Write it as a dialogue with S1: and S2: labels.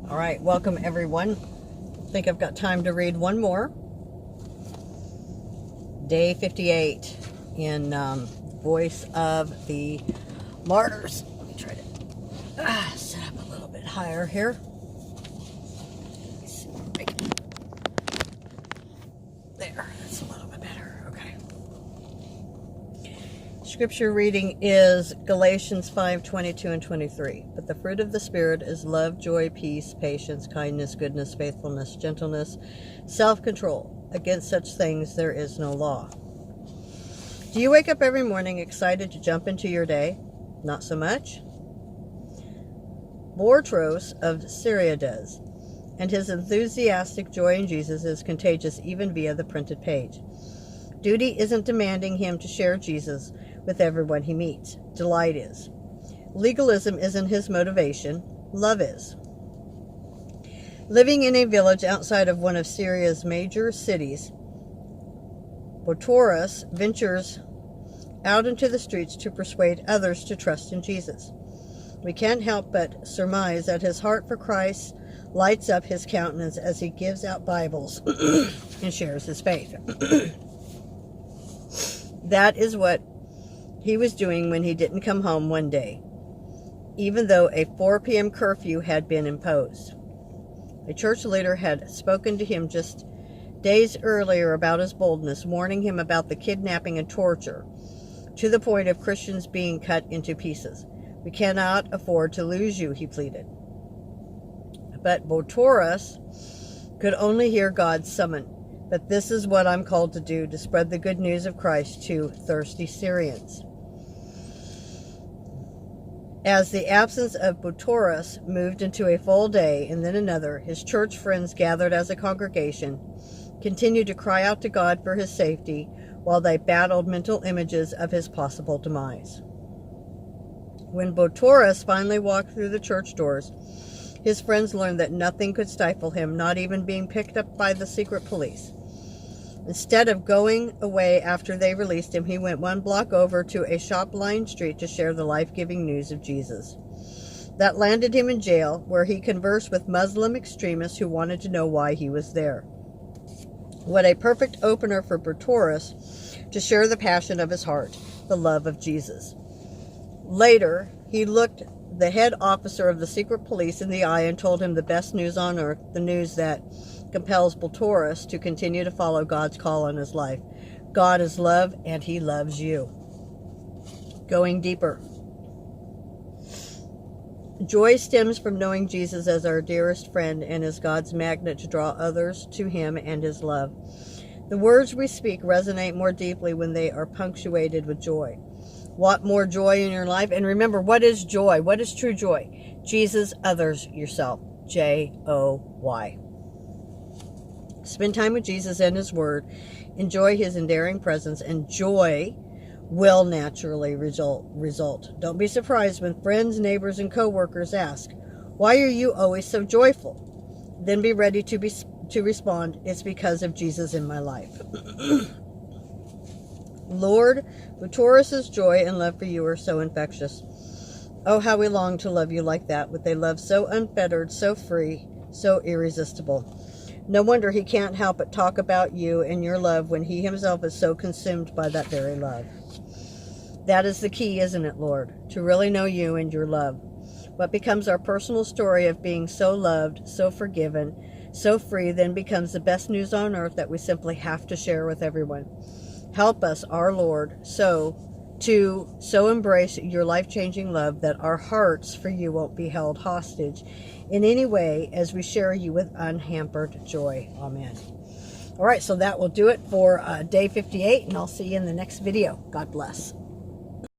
S1: All right, welcome everyone. I think I've got time to read one more. Day 58 in Voice of the Martyrs. Let me try to set up a little bit higher here. There, that's a little bit better. Okay. Scripture reading is Galatians 5:22 and 23. But the fruit of the Spirit is love, joy, peace, patience, kindness, goodness, faithfulness, gentleness, self-control. Against such things there is no law. Do you wake up every morning excited to jump into your day? Not so much. Martyrs of Syria does, and his enthusiastic joy in Jesus is contagious even via the printed page. Duty isn't demanding him to share Jesus with everyone he meets. Delight is. Legalism isn't his motivation. Love is. Living in a village outside of one of Syria's major cities, Martyrs ventures out into the streets to persuade others to trust in Jesus. We can't help but surmise that his heart for Christ lights up his countenance as he gives out Bibles and shares his faith. That is what he was doing when he didn't come home one day, even though a 4 p.m. curfew had been imposed. A church leader had spoken to him just days earlier about his boldness, warning him about the kidnapping and torture, to the point of Christians being cut into pieces. We cannot afford to lose you, he pleaded. But Martyrs could only hear God's summon. But this is what I'm called to do, to spread the good news of Christ to thirsty Syrians. As the absence of Martyrs moved into a full day and then another, his church friends gathered as a congregation continued to cry out to God for his safety while they battled mental images of his possible demise. When Martyrs finally walked through the church doors, his friends learned that nothing could stifle him, not even being picked up by the secret police. Instead of going away after they released him, he went 1 block over to a shop-lined street to share the life-giving news of Jesus. That landed him in jail, where he conversed with Muslim extremists who wanted to know why he was there. What a perfect opener for Martyrs to share the passion of his heart, the love of Jesus. Later, he looked the head officer of the secret police in the eye and told him the best news on earth, the news that compels Martyrs to continue to follow God's call on his life. God is love, and he loves you. Going deeper. Joy stems from knowing Jesus as our dearest friend and is God's magnet to draw others to him and his love. The words we speak resonate more deeply when they are punctuated with joy. Want more joy in your life? And remember, what is joy? What is true joy? Jesus, others, yourself. J-O-Y. Spend time with Jesus and his word. Enjoy his endearing presence, and joy will naturally result. Don't be surprised when friends, neighbors, and co-workers ask, "Why are you always so joyful?" Then be ready to respond, "It's because of Jesus in my life." Lord, Martyrs' joy and love for you are so infectious. Oh, how we long to love you like that, with a love so unfettered, so free, so irresistible. No wonder he can't help but talk about you and your love when he himself is so consumed by that very love. That is the key, isn't it, Lord? To really know you and your love. What becomes our personal story of being so loved, so forgiven, so free, then becomes the best news on earth that we simply have to share with everyone. Help us, our Lord, to embrace your life-changing love that our hearts for you won't be held hostage in any way as we share you with unhampered joy. Amen. All right, so that will do it for day 58, and I'll see you in the next video. God bless.